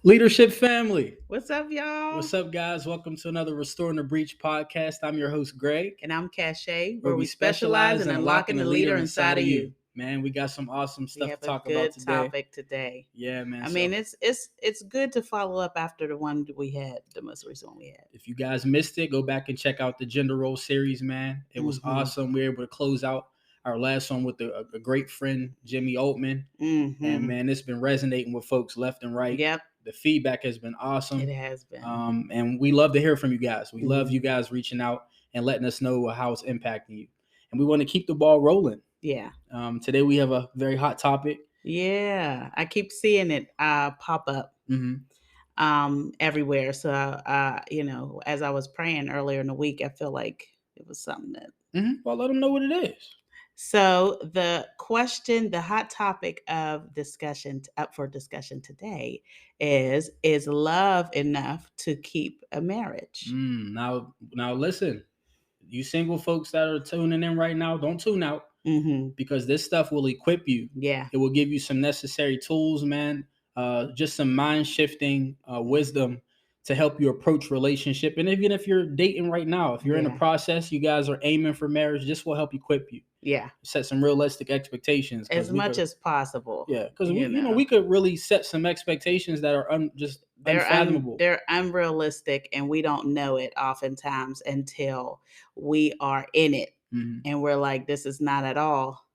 Leadership family. What's up, y'all? What's up, guys? Welcome to another Restoring the Breach podcast. I'm your host, Greg. And I'm Cachet, where we specialize in unlocking the leader inside of you. Man, we got some awesome stuff to talk about today. Good topic today. Yeah, man. I mean, it's good to follow up after the one we had, the most recent one we had. If you guys missed it, go back and check out the gender role series, man. It was awesome. We were able to close out our last one with a great friend, Jimmy Altman. And man, it's been resonating with folks left and right. Yep. The feedback has been awesome. It has been. And we love to hear from you guys. We love you guys reaching out and letting us know how it's impacting you. And we want to keep the ball rolling. Yeah. Today we have a very hot topic. Yeah. I keep seeing it pop up everywhere. So, as I was praying earlier in the week, I feel like it was something that... Well, let them know what it is. So the hot topic of discussion up for discussion today is love enough to keep a marriage? Now listen, you single folks that are tuning in right now, don't tune out because this stuff will equip you. Yeah. It will give you some necessary tools, man. Just some mind shifting wisdom to help you approach relationship. And even if you're dating right now, if you're in a process, you guys are aiming for marriage, this will help equip you. Yeah. Set some realistic expectations. As much as possible. Yeah. Because we could really set some expectations that are unfathomable. They're unrealistic, and we don't know it oftentimes until we are in it. And we're like, this is not at all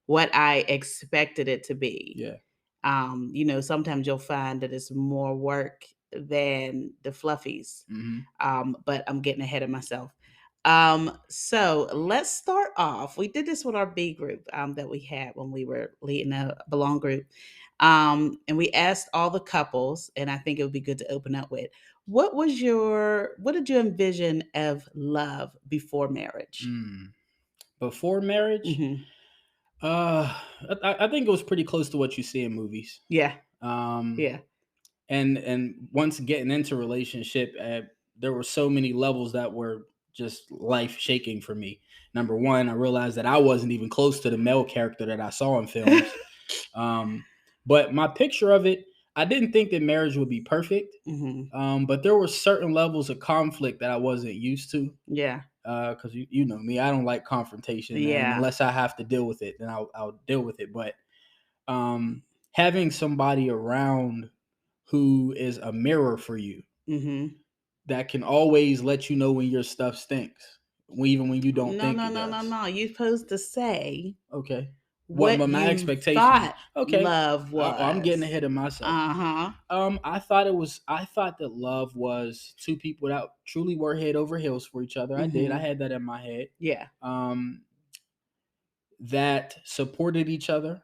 what I expected it to be. Yeah. Sometimes you'll find that it's more work than the fluffies. But I'm getting ahead of myself. So let's start off. We did this with our B group that we had when we were leading a Belong group. And we asked all the couples, and I think it would be good to open up with, what did you envision of love before marriage? Before marriage? I think it was pretty close to what you see in movies. Yeah. Yeah. And once getting into relationship, there were so many levels that were just life shaking for me. Number one, I realized that I wasn't even close to the male character that I saw in films. But my picture of it, I didn't think that marriage would be perfect. But there were certain levels of conflict that I wasn't used to. Yeah. Because you know me, I don't like confrontation. Yeah. Unless I have to deal with it, then I'll deal with it. But having somebody around who is a mirror for you, that can always let you know when your stuff stinks, even when you don't think it does. No. You're supposed to say, okay, what my expectations. Thought okay, love was. I'm getting ahead of myself. I thought that love was two people that truly were head over heels for each other. I had that in my head. Yeah. That supported each other.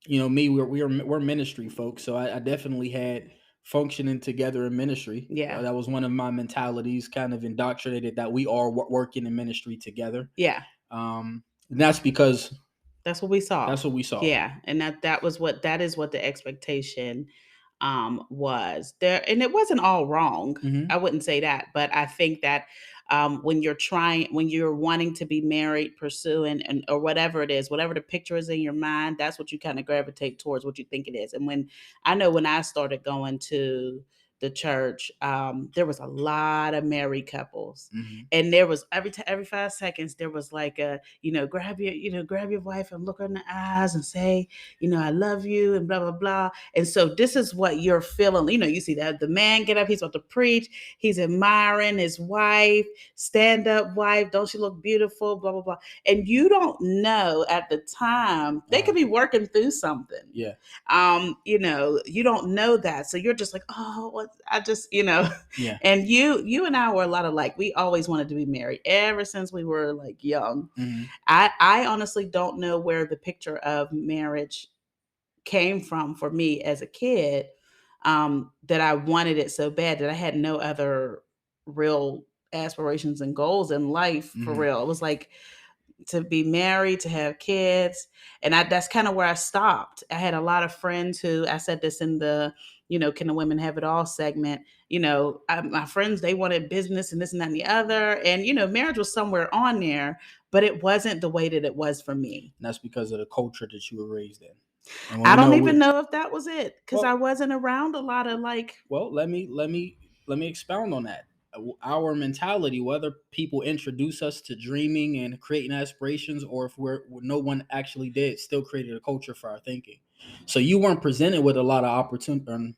Me, we're ministry folks, so I definitely had functioning together in ministry. Yeah. That was one of my mentalities, kind of indoctrinated that we are working in ministry together. Yeah. And that's because that's what we saw. Yeah. And that is what the expectation was there. And it wasn't all wrong. I wouldn't say that, but I think that when you're wanting to be married, pursuing, or whatever it is, whatever the picture is in your mind, that's what you kind of gravitate towards, what you think it is. And when I started going to the church, there was a lot of married couples, and there was every 5 seconds there was like a grab your wife and look her in the eyes and say I love you and blah blah blah. And so this is what you're feeling. You see that the man get up, he's about to preach, he's admiring his wife, stand up wife, don't she look beautiful, blah blah blah. And you don't know at the time they could be working through something. Yeah. You don't know that, so you're just like, oh, I just, Yeah. And you and I were a lot of like, we always wanted to be married ever since we were like young. I honestly don't know where the picture of marriage came from for me as a kid, that I wanted it so bad that I had no other real aspirations and goals in life for real. It was like to be married, to have kids. And that's kind of where I stopped. I had a lot of friends who, I said this in the, Can the Women Have It All segment. My friends, they wanted business and this and that and the other. And, marriage was somewhere on there, but it wasn't the way that it was for me. And that's because of the culture that you were raised in. And I don't even know if that was it, because I well, wasn't around a lot of like. well, let me expound on that. Our mentality, whether people introduce us to dreaming and creating aspirations, or if no one actually did, still created a culture for our thinking. So you weren't presented with a lot of opportunity,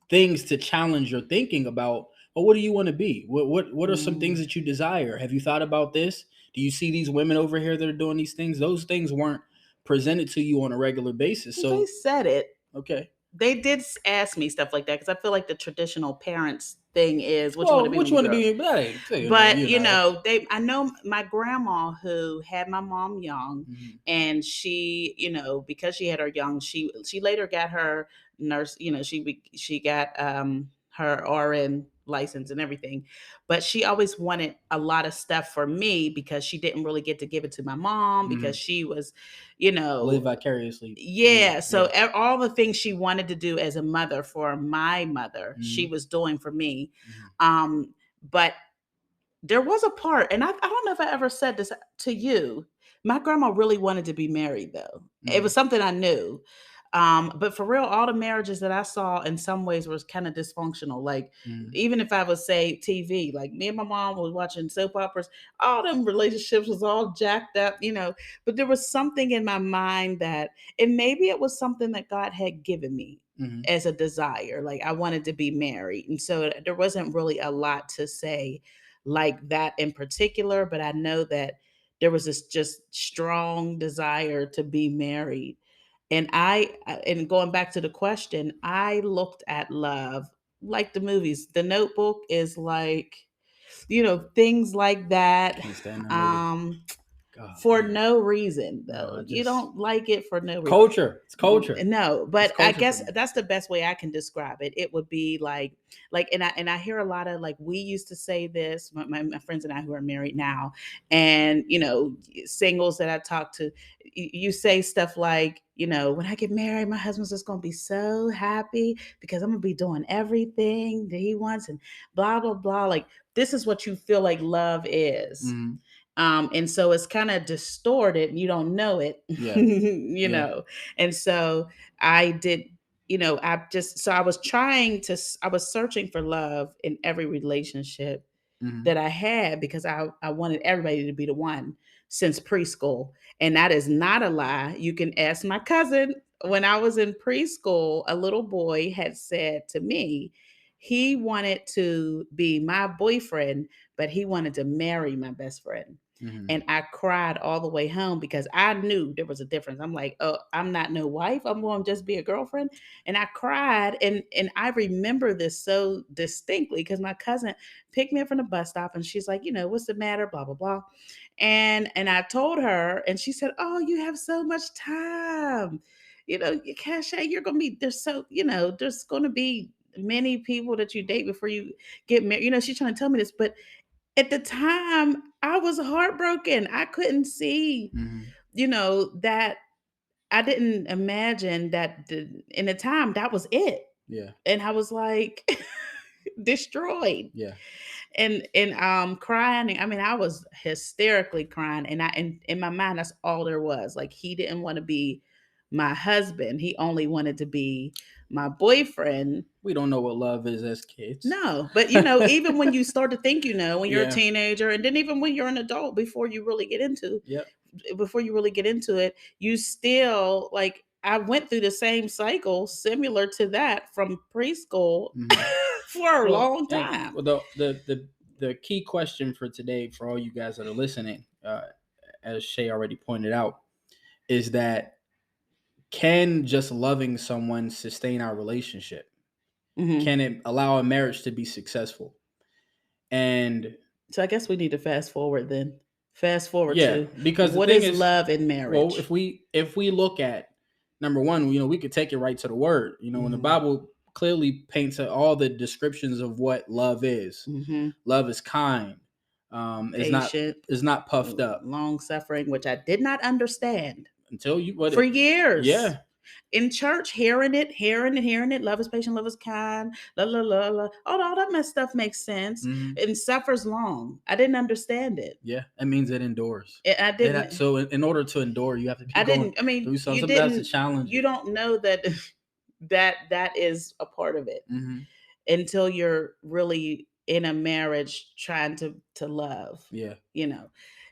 things to challenge your thinking about. Well, what do you want to be? What are some things that you desire? Have you thought about this? Do you see these women over here that are doing these things? Those things weren't presented to you on a regular basis. So They said it. okay. They did ask me stuff like that, because I feel like the traditional parents thing is what you want to Well, be what when you you want to grow up. be? But But I know my grandma, who had my mom young, Mhm. and she, because she had her young, she later got her nurse. She got her RN license and everything, but she always wanted a lot of stuff for me, because she didn't really get to give it to my mom, because Mhm. she was, Live vicariously through you. yeah. So Yeah. all the things she wanted to do as a mother for my mother, she Mhm. was doing for me. Mhm. But there was a part, and I don't know if I ever said this to you. My grandma really wanted to be married, though. It was Mhm. something I knew. But for real, all the marriages that I saw in some ways was kind of dysfunctional. Like, Mhm. even if I would say TV, like me and my mom was watching soap operas, all them relationships was all jacked up. But there was something in my mind that, and maybe it was something that God had given me Mhm. as a desire. Like, I wanted to be married. And so there wasn't really a lot to say like that in particular, but I know that there was this just strong desire to be married. And going back to the question, I looked at love like the movies. The Notebook is like, things like that. Can't stand that movie. Um, God, for man. no reason, No, though. I You just don't like it for no reason. culture. It's culture. No, It's but I culture for guess me. that's the best way I can describe it. It would be like, and I hear a lot of, like, we used to say this, my friends and I who are married now, and singles that I talk to, you say stuff like, when I get married, my husband's just gonna be so happy because I'm gonna be doing everything that he wants, and blah blah blah. Like, this is what you feel like love is. Mhm. And so it's kind of distorted and you don't know it, Yeah. you Yeah. know. And so I did, I was I was searching for love in every relationship Mhm. that I had, because I wanted everybody to be the one since preschool. And that is not a lie. You can ask my cousin. When I was in preschool, a little boy had said to me, he wanted to be my boyfriend, but he wanted to marry my best friend. Mhm. And I cried all the way home, because I knew there was a difference. I'm like, oh, I'm not no wife. I'm going to just be a girlfriend. And I cried. And I remember this so distinctly, because my cousin picked me up from the bus stop, and she's like, what's the matter? Blah, blah, blah. And I told her, and she said, oh, you have so much time. Cachet, you're going to be, there's going to be many people that you date before you get married. She's trying to tell me this, but at the time, I was heartbroken. I couldn't see, Mhm. that I didn't imagine that in the time that was it. Yeah. And I was like destroyed Yeah. and crying. I mean, I was hysterically crying, and in my mind, that's all there was. Like, he didn't want to be my husband. He only wanted to be my boyfriend. We don't know what love is as kids. No, but even when you start to think, when you're a Yeah. teenager, and then even when you're an adult, Yep. before you really get into it, you still, like, I went through the same cycle similar to that from preschool Mhm. for a Well, long and time. well, the key question for today, for all you guys that are listening, as Shay already pointed out, is that can just loving someone sustain our relationship? Hmm. Can it allow a marriage to be successful? And So I guess we need to fast forward then. Fast forward yeah, to, because the what thing is is, love in well, marriage? if we look at number one, we could take it right to the word. When the Hmm. Bible clearly paints all the descriptions of what love is. Hmm. Love is kind. Is not Patient, is not puffed up long suffering, which I did not understand until you what for it. years. Yeah. In church, hearing it. Love is patient, love is kind. La la la la. All that mess stuff makes sense and suffers long. I didn't understand it. Yeah, that means it endures. I didn't. So in order to endure, you have to I keep going didn't. I mean, through you something. Something that has to didn't. challenge You you. don't know that that is a part of it until you're really in a marriage trying to love. Yeah.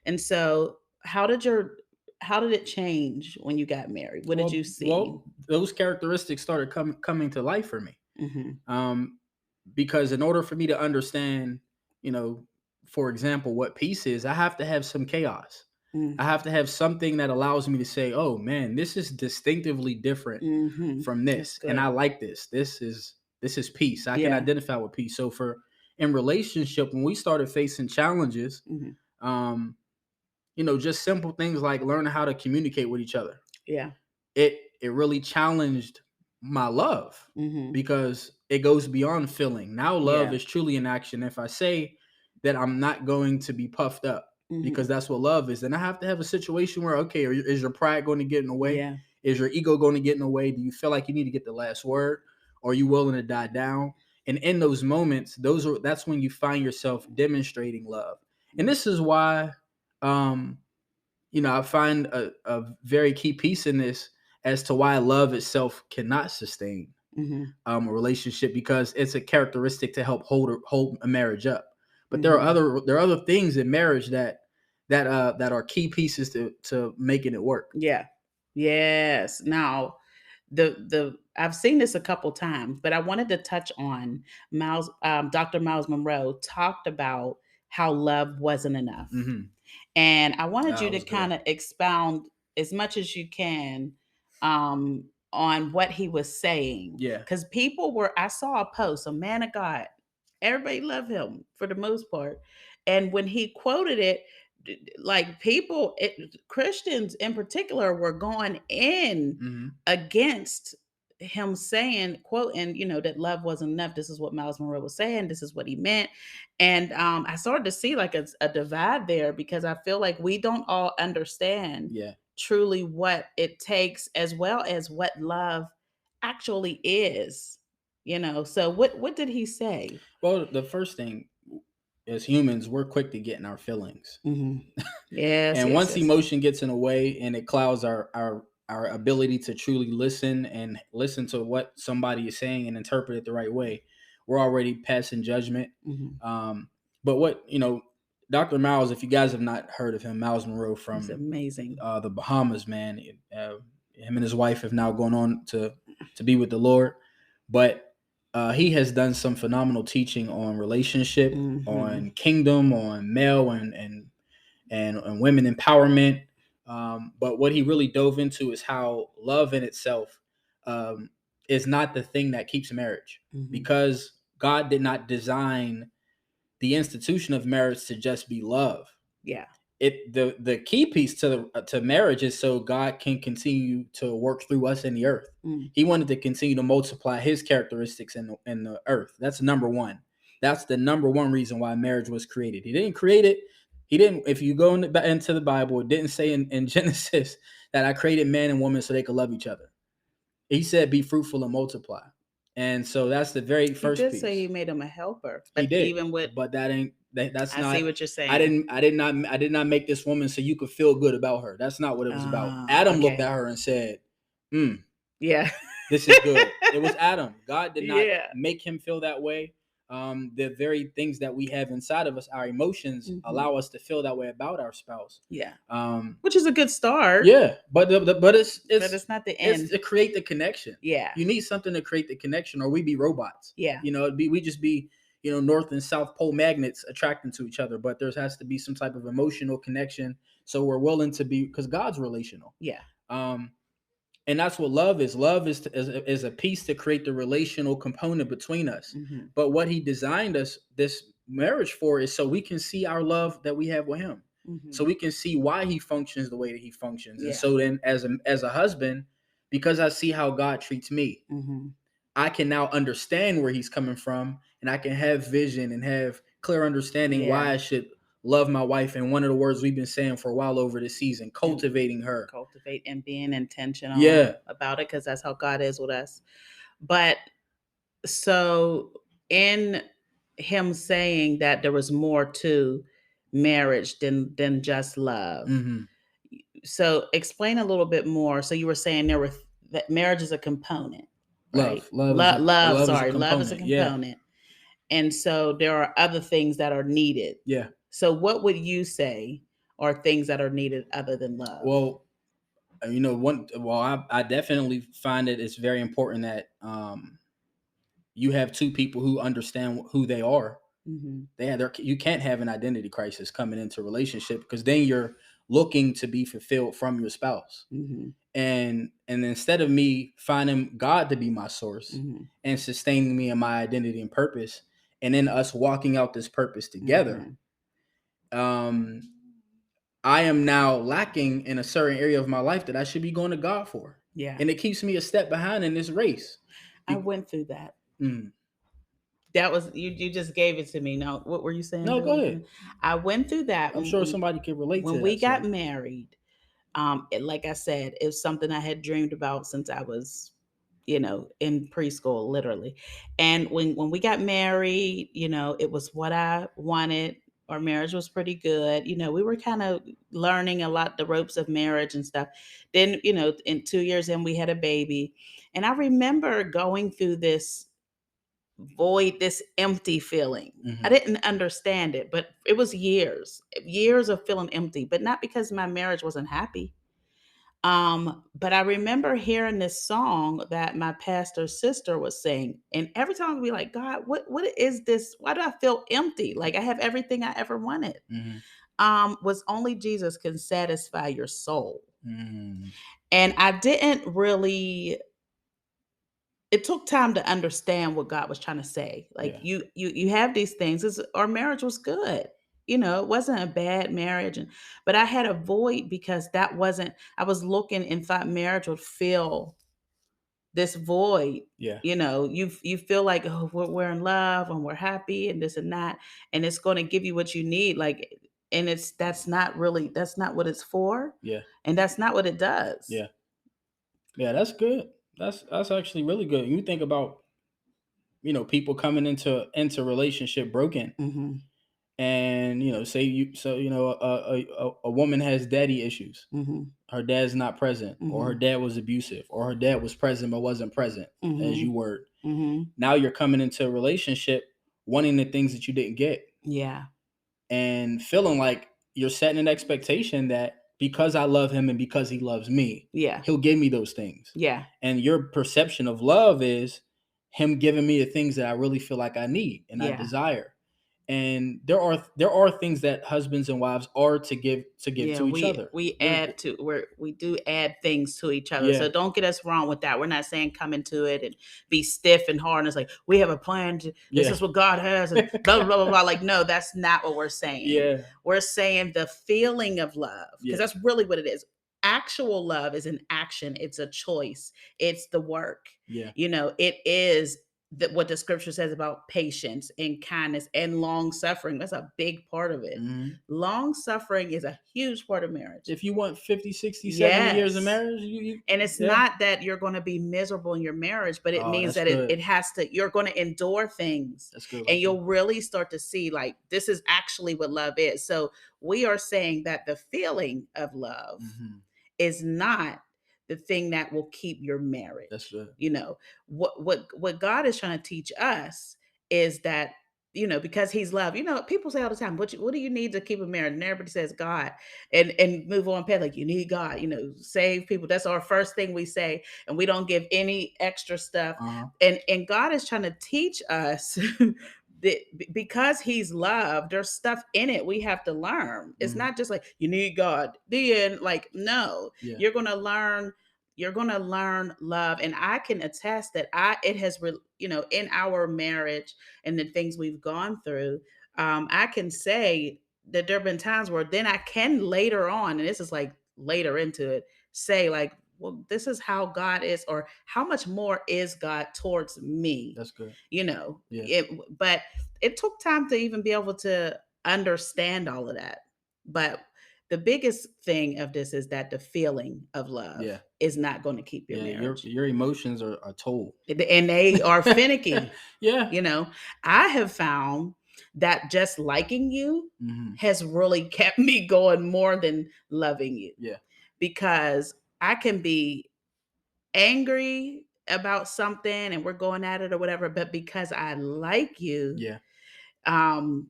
And so how did it change when you got married? What did you see? Well, those characteristics started coming to life for me. Mhm. Because in order for me to understand, you know, for example, what peace is, I have to have some chaos. Mm. I have to have something that allows me to say, "Oh man, this is distinctively different Mhm. from That's this, and good. I like this. This is peace. I can Yeah. identify with peace." So for in relationship, when we started facing challenges, Mhm. um, just simple things like learning how to communicate with each other. Yeah. It really challenged my love Mhm. because it goes beyond feeling. Now love Yeah. is truly in action. If I say that I'm not going to be puffed up because Mhm. that's what love is, then I have to have a situation where, okay, is your pride going to get in the way? Yeah. Is your ego going to get in the way? Do you feel like you need to get the last word? Or are you willing to die down? And in those moments, that's when you find yourself demonstrating love. And this is why um I find a very key piece in this as to why love itself cannot sustain Mhm. a relationship, because it's a characteristic to help hold a marriage up. But Mhm. there are other things in marriage that are key pieces to making it work. Yeah. Yes. Now, the I've seen this a couple times, but I wanted to touch on Dr. Miles Monroe talked about how love wasn't enough. Mm-hmm. And I wanted That you to was good. kind of expound as much as you can on what he was saying. Yeah. Because I saw a post, a man of God, everybody loved him for the most part. And when he quoted it, like Christians in particular were going in Mm-hmm. against him saying, quoting, that love wasn't enough. This is what Miles Monroe was saying. This is what he meant. And I started to see like a divide there because I feel like we don't all understand Yeah. truly what it takes as well as what love actually is. So what did he say? Well, the first thing, as humans, we're quick to get in our feelings. Hmm. Yes, And yes, once yes. emotion gets in the way and it clouds our ability to truly listen to what somebody is saying and interpret it the right way, we're already passing judgment. Hmm. But what Dr. Miles, if you guys have not heard of him, Miles Monroe It's from amazing. the Bahamas, man. Him and his wife have now gone on to be with the Lord, but he has done some phenomenal teaching on relationship, Hmm. on kingdom, on male and women empowerment. But what he really dove into is how love in itself um, is not the thing that keeps marriage, Hmm. because God did not design the institution of marriage to just be love. Yeah. The key piece to marriage is so God can continue to work through us in the earth. Mm. He wanted to continue to multiply His characteristics in the earth. That's number one. That's the number one reason why marriage was created. He didn't create it. He didn't. If you go into the Bible, it didn't say in Genesis that I created man and woman so they could love each other. He said, "Be fruitful and multiply." And so that's the very He first did say he piece. made him a helper, He but did, even with but that's I see not. what you're saying. I did not make this woman so you could feel good about her. That's not what it was about. Adam looked Okay. at her and said, "Hmm, Yeah. this is good." It was Adam. God did not Yeah. make him feel that way. The very things that we have inside of us, our emotions, Hmm. allow us to feel that way about our spouse. Yeah. Um, Which is a good start, yeah, but but but it's not the it's end. to create the connection. Yeah. You need something to create the connection, or we be robots. Yeah. We just be North and South Pole magnets attracting to each other. But there has to be some type of emotional connection, so we're willing to be, because God's relational. Yeah. Um, and that's what love is. Love is a piece to create the relational component between us. Hmm. But what He designed us this marriage for is so we can see our love that we have with Him, Hmm. so we can see why He functions the way that He functions. And Yeah. so then, as a husband, because I see how God treats me, Hmm. I can now understand where He's coming from, and I can have vision and have clear understanding why Yeah. I should love my wife. And one of the words we've been saying for a while over this season, And cultivating her. cultivate and being intentional Yeah. about it, because that's how God is with us. But so in him saying that there was more to marriage than just love. Mm-hmm. So explain a little bit more. So you were saying that marriage is a component, right? Love is a love is a Love is a component. Yeah. component. And so there are other things that are needed. Yeah. So what would you say are things that are needed other than love? Well, I definitely find it it's very important that you have two people who understand who they are. Mm-hmm. You can't have an identity crisis coming into a relationship, because then you're looking to be fulfilled from your spouse. Mm-hmm. And instead of me finding God to be my source Mm-hmm. and sustaining me in my identity and purpose, and then us walking out this purpose together, Mm-hmm. I am now lacking in a certain area of my life that I should be going to God for. Yeah. And it keeps me a step behind in this race. I went through that. Mm. That was you just gave it to me. No, what were you saying, No, go Billy? ahead. I went through that I'm sure somebody can relate to when we that. got So. married. Like I said, it's something I had dreamed about since I was, in preschool, literally. And when we got married, it was what I wanted. Our marriage was pretty good. We were kind of learning a lot the ropes of marriage and stuff. Then, in 2 years in, we had a baby. And I remember going through this void, this empty feeling. Mm-hmm. I didn't understand it, but it was years of feeling empty, but not because my marriage wasn't happy. But I remember hearing this song that my pastor's sister was sing, and every time I'd be like, God, what is this? Why do I feel empty? Like I have everything I ever wanted. Mm-hmm. Was only Jesus can satisfy your soul. Mm-hmm. And I didn't really, it took time to understand what God was trying to say. Like Yeah. you have these things. Our marriage was good. It wasn't a bad marriage, but I had a void because that wasn't. I was looking and thought marriage would fill this void. Yeah. You feel like, oh, we're in love and we're happy and this and that, and it's going to give you what you need. Like, and that's not what it's for. Yeah. And that's not what it does. Yeah. Yeah, that's good. That's actually really good. You think about, people coming into relationship broken, Mm-hmm. and say a woman has daddy issues. Mm-hmm. Her dad's not present, or her Mm-hmm. dad was abusive, or her dad was present but wasn't present, as Mm-hmm. you were. Mm-hmm. Now you're coming into a relationship wanting the things that you didn't get, Yeah. and feeling like you're setting an expectation that because I love him and because he loves me, Yeah. he'll give me those things. Yeah. And your perception of love is him giving me the things that I really feel like I need and I Yeah. desire. And there are things that husbands and wives are to give Yeah, to each other. we do add things to each other. Yeah. So don't get us wrong with that. We're not saying come into it and be stiff and hard and it's like we have a plan to this Yeah. is what God has and blah blah blah blah. Like, no, that's not what we're saying. Yeah. We're saying the feeling of love, because Yeah. that's really what it is. Actual love is an action, it's a choice, it's the work. Yeah. It is what the scripture says about patience and kindness and long suffering. That's a big part of it. Mhm. Long suffering is a huge part of marriage. If you want 50, 60, 70 years of marriage, and it's not that you're going to be miserable in your marriage, but it means that it has to, you're going to endure things. That's good. And you'll really start to see like this is actually what love is. So we are saying that the feeling of love is not the thing that will keep your marriage. That's good. What God is trying to teach us is that, because he's love. People say all the time, what do you need to keep a marriage? And everybody says God, and move on past, like, you need God, save people. That's our first thing we say, and we don't give any extra stuff. And God is trying to teach us that because he's love, there's stuff in it we have to learn. It's not just like you need God. Then, like, no, you're gonna learn love. And I can attest that it has in our marriage and the things we've gone through, I can say that there have been times where then I can later on, and this is like later into it, say like, well, this is how God is, or how much more is God towards me. That's good. But it took time to even be able to understand all of that. But the biggest thing of this is that the feeling of love Yeah. is not going to keep your Yeah. marriage. Your emotions are told. And they are finicky. Yeah. You know, I have found that just liking you has really kept me going more than loving you. Yeah. Because I can be angry about something and we're going at it or whatever, but because I like you, Yeah. um,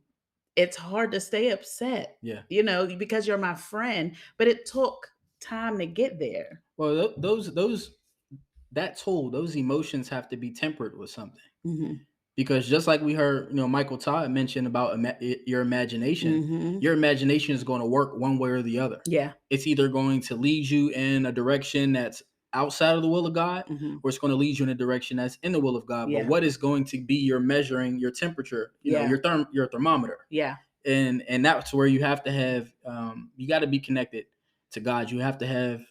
it's hard to stay upset, Yeah. because you're my friend, but it took time to get there. Well, those emotions have to be tempered with something. Mm-hmm. Because just like we heard, Michael Todd mention about your Mm-hmm. imagination is going to work one way or the other. Yeah. It's either going to lead you in a direction that's outside of the will of God, Mm-hmm. or it's going to lead you in a direction that's in the will of God. Yeah. But what is going to be your measuring, your temperature, Yeah. your thermometer? Yeah. And that's where you have to have, you got to be connected to God. You have to have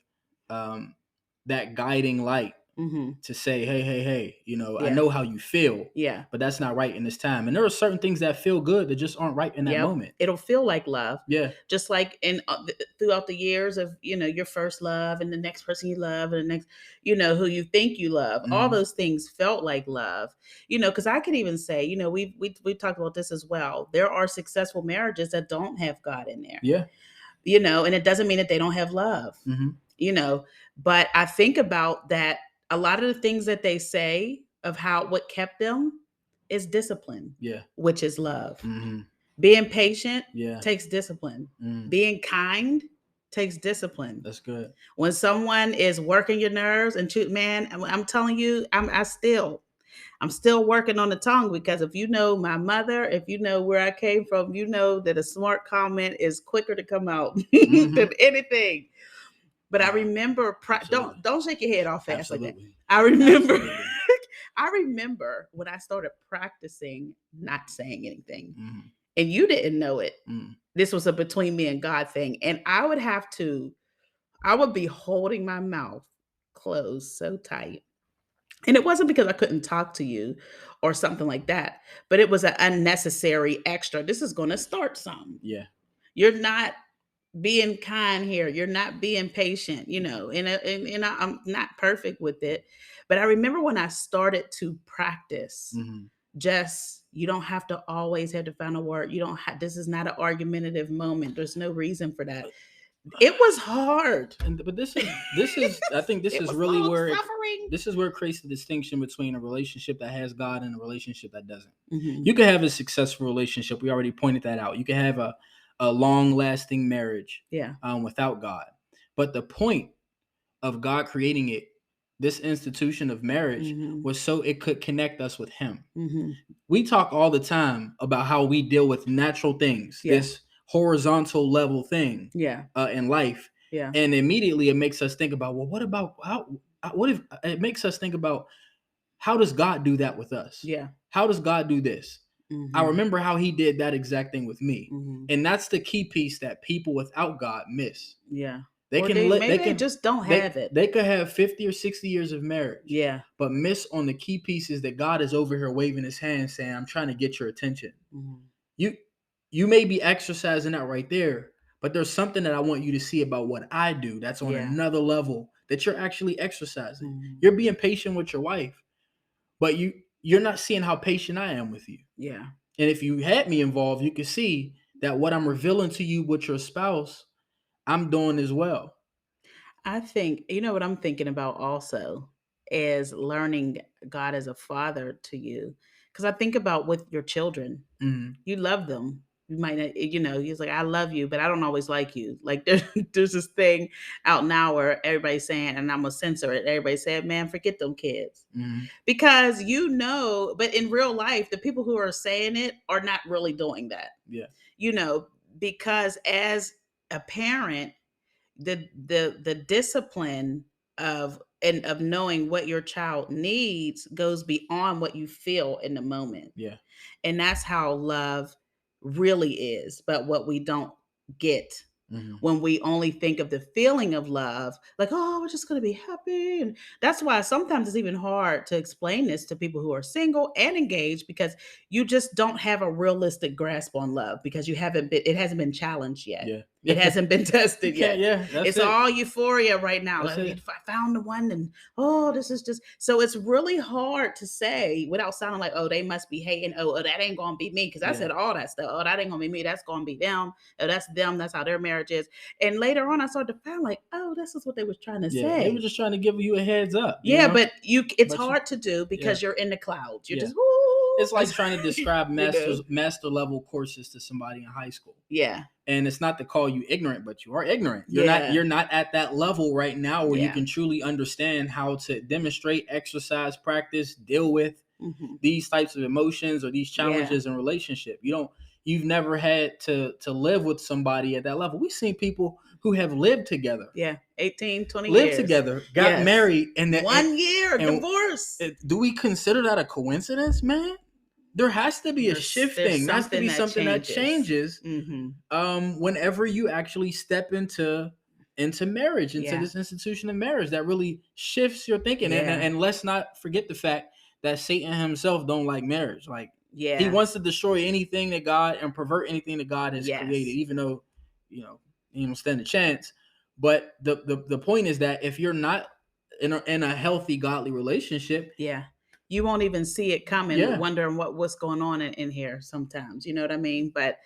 that guiding light Mm-hmm. to say, hey, I Yeah. know how you feel, Yeah. but that's not right in this time. And there are certain things that feel good that just aren't right in that Yep. moment. It'll feel like love. Yeah. Just like throughout the years of, your first love and the next person you love and the next, who you think you love, all those things felt like love, because I could even say, we've talked about this as well. There are successful marriages that don't have God in there. Yeah. And it doesn't mean that they don't have love, but I think about that. A lot of the things that they say of what kept them is discipline. Yeah. Which is love. Mm-hmm. Being patient Yeah. takes discipline. Being kind takes discipline. That's good. When someone is working your nerves and man, I'm telling you, I'm still working on the tongue, because if you know my mother, if you know where I came from, you know that a smart comment is quicker to come out than anything. But I remember, don't shake your head off fast like that. I remember, I remember when I started practicing not saying anything, and you didn't know it. This was a between me and God thing, and I would be holding my mouth closed so tight. And it wasn't because I couldn't talk to you or something like that, but it was an unnecessary extra. This is going to start something. Yeah. You're not being kind here. You're not being patient, and I'm not perfect with it. But I remember when I started to practice, you don't have to always have the final word. This is not an argumentative moment. There's no reason for that. It was hard. But this is I think this is really where it creates the distinction between a relationship that has God and a relationship that doesn't. You can have a successful relationship. We already pointed that out. You can have a long-lasting marriage without God. But the point of God creating this institution of marriage was so it could connect us with Him. We talk all the time about how we deal with natural things, this horizontal level thing in life. And immediately it makes us think about, well, what if it makes us think about, how does God do that with us? How does God do this? I remember how He did that exact thing with me. And that's the key piece that people without God miss. They just don't have it. They could have 50 or 60 years of marriage. But miss on the key pieces that God is over here waving His hand saying, I'm trying to get your attention. You may be exercising that right there, but there's something that I want you to see about what I do that's on another level that you're actually exercising. You're being patient with your wife, but you're not seeing how patient I am with you. And if you had me involved, you could see that what I'm revealing to you with your spouse, I'm doing as well. I think, what I'm thinking about also is learning God as a father to you. Because I think about with your children, you love them. You might not, he's like, I love you, but I don't always like you. Like there's this thing out now where everybody's saying, and I'm going to censor it. Everybody said, man, forget them kids. Because but in real life, the people who are saying it are not really doing that. Because as a parent, the discipline of knowing what your child needs goes beyond what you feel in the moment. And that's how love really is, but what we don't get when we only think of the feeling of love, like, oh, we're just going to be happy. And that's why sometimes it's even hard to explain this to people who are single and engaged, because you just don't have a realistic grasp on love, because it hasn't been challenged yet. Yeah. It hasn't been tested yet. Yeah, that's It's it. all euphoria right now. That's Like, it. I found the one, and oh, this is just so it's really hard to say without sounding like, oh, they must be hating. Oh, that ain't gonna be me, because I said all that stuff. Oh, that ain't gonna be me. That's gonna be them. Oh, that's them. That's how their marriage is. And later on, I started to find like, oh, this is what they was trying to say. They were just trying to give you a heads up. Yeah, but it's hard to do because you're in the clouds. You're just, it's like trying to describe master level courses to somebody in high school. Yeah. And it's not to call you ignorant, but you are ignorant. You're not at that level right now where you can truly understand how to demonstrate, exercise, practice, deal with these types of emotions or these challenges in relationship. You've never had to live with somebody at that level. We've seen people who have lived together. Yeah. 18, 20 lived years. Together, got married, and 1 year, divorce. Do we consider that a coincidence, man? There has to be a shifting. There has to be something that changes whenever you actually step into marriage, into this institution of marriage, that really shifts your thinking. And let's not forget the fact that Satan himself don't like marriage. Like, he wants to destroy anything that God and pervert anything that God has created, even though, he don't stand a chance. But the point is that if you're not in a healthy, godly relationship, you won't even see it coming, wondering what's going on in here sometimes. You know what I mean? But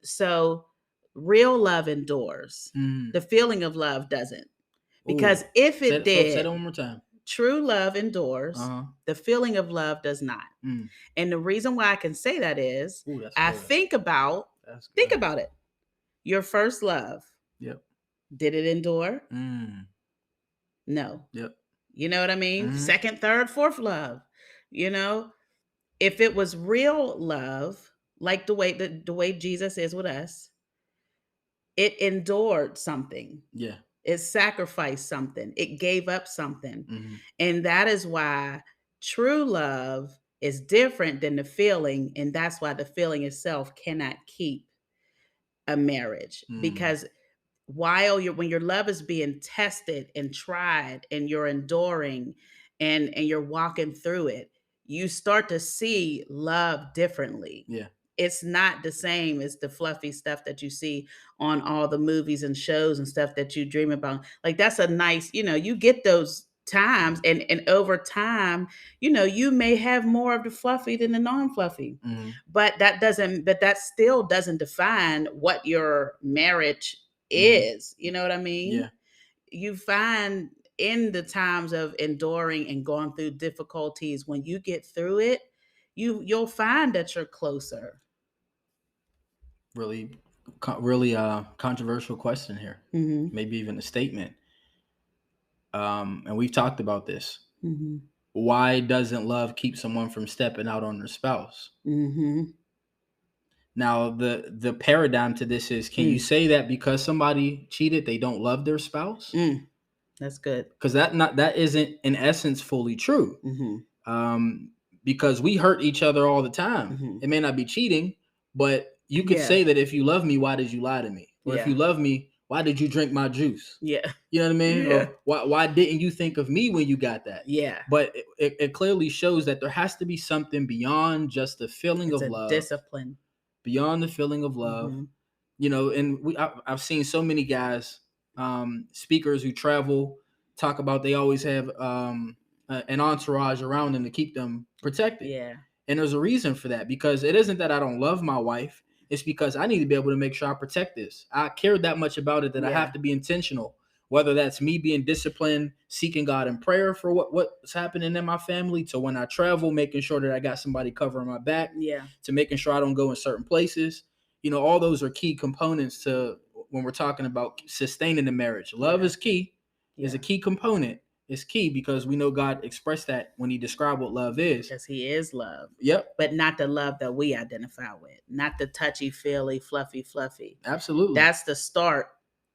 so real love endures. The feeling of love doesn't. Because if it did, say that one more time. True love endures. The feeling of love does not. And the reason why I can say that is think about it. Your first love. Yep. Did it endure? No. Yep. You know what I mean? Second, third, fourth love. If it was real love, like the way Jesus is with us, it endured something. Yeah. It sacrificed something. It gave up something. And that is why true love is different than the feeling. And that's why the feeling itself cannot keep a marriage. Because when your love is being tested and tried, and you're enduring and you're walking through it, you start to see love differently. Yeah. It's not the same as the fluffy stuff that you see on all the movies and shows and stuff that you dream about. Like, that's a nice, you get those times, and over time, you may have more of the fluffy than the non-fluffy. But that still doesn't define what your marriage is. You know what I mean? Yeah. You find in the times of enduring and going through difficulties, when you get through it, you'll find that you're closer. Really controversial question here. Maybe even a statement. And we've talked about this. Why doesn't love keep someone from stepping out on their spouse? Now, the paradigm to this is, can you say that because somebody cheated, they don't love their spouse? That's good. Because that isn't in essence fully true. Because we hurt each other all the time. It may not be cheating, but you could say that, if you love me, why did you lie to me? Or if you love me, why did you drink my juice? Yeah. You know what I mean? Yeah. Or why didn't you think of me when you got that? Yeah. But it clearly shows that there has to be something beyond just the feeling of love. Discipline. Beyond the feeling of love. And I've seen so many guys, speakers who travel, talk about they always have an entourage around them to keep them protected. Yeah. And there's a reason for that, because it isn't that I don't love my wife. It's because I need to be able to make sure I protect this. I care that much about it that I have to be intentional, whether that's me being disciplined, seeking God in prayer for what's happening in my family, to when I travel, making sure that I got somebody covering my back, to making sure I don't go in certain places. All those are key components to when we're talking about sustaining the marriage. Love is key, is a key component. It's key because we know God expressed that when he described what love is. Because he is love. Yep. But not the love that we identify with. Not the touchy-feely, fluffy. Absolutely. That's the start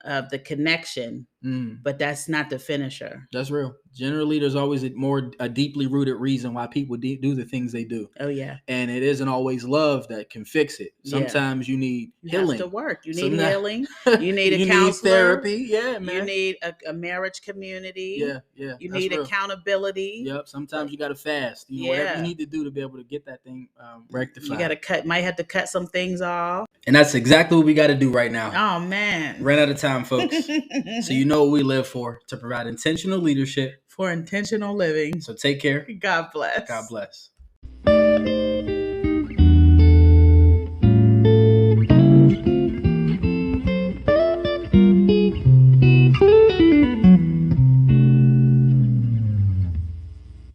of the connection but that's not the finisher. That's real. Generally, there's always a deeply rooted reason why people do the things they do. Oh yeah. And it isn't always love that can fix it. Sometimes you need healing. Have to work. You need healing. You need a you counselor. Need therapy. Yeah, man. You need a marriage community. Yeah. You need accountability. Yep. Sometimes you got to fast. You know, whatever you need to do to be able to get that thing rectified. You got to might have to cut some things off. And that's exactly what we got to do right now. Oh man. Ran out of time, folks. So you know what we live for, to provide intentional leadership for intentional living. So take care. God bless. God bless.